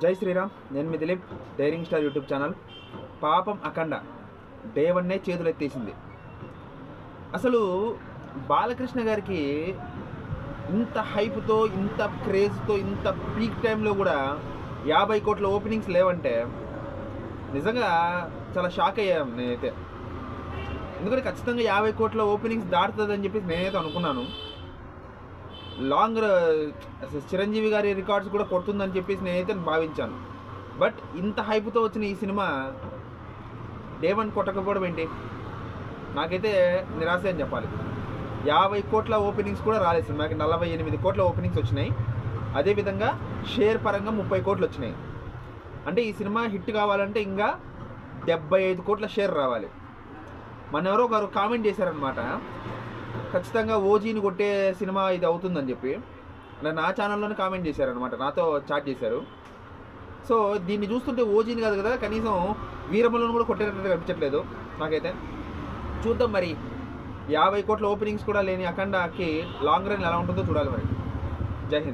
జై శ్రీరామ్. నేను మీ Dilip, daring star YouTube channel. పాపం అఖండ డే 1 చేతులెత్తేసింది. అసలు బాలకృష్ణ గారికి ఇంత హైప్తో, ఇంత క్రేజ్తో, ఇంత పీక్ టైంలో కూడా 50 కోట్ల ఓపెనింగ్స్ లేవంటే నిజంగా చాలా షాక్ అయ్యాను నేనైతే. ఎందుకంటే ఖచ్చితంగా 50 కోట్ల ఓపెనింగ్స్ దాటుతుందని చెప్పేసి నేనైతే అనుకున్నాను. చిరంజీవి గారి రికార్డ్స్ కూడా కొడుతుందని చెప్పేసి నేనైతే భావించాను. బట్ ఇంత హైప్తో వచ్చిన ఈ సినిమా డే 1 కొట్టకపోవడం ఏంటి? నాకైతే నిరాశ అని చెప్పాలి. 50 కోట్ల ఓపెనింగ్స్ కూడా రాలేదు సినిమాకి. 48 కోట్ల ఓపెనింగ్స్ వచ్చినాయి. అదేవిధంగా షేర్ పరంగా 30 కోట్లు వచ్చినాయి. అంటే ఈ సినిమా హిట్ కావాలంటే ఇంకా 75 కోట్ల షేర్ రావాలి. మన ఎవరో ఒకరు కామెంట్ చేశారనమాట, ఖచ్చితంగా ఓజీని కొట్టే సినిమా ఇది అవుతుందని చెప్పి. నా ఛానల్లోనే కామెంట్ చేశారనమాట, నాతో చాట్ చేశారు. సో దీన్ని చూస్తుంటే ఓజీని కాదు కదా, కనీసం వీరమలను కూడా కొట్టేటట్టు కనిపించట్లేదు నాకైతే. చూద్దాం మరి. 50 కోట్ల ఓపెనింగ్స్ కూడా లేని అఖండకి లాంగ్ రన్ ఎలా ఉంటుందో చూడాలి మరి. జై హింద్.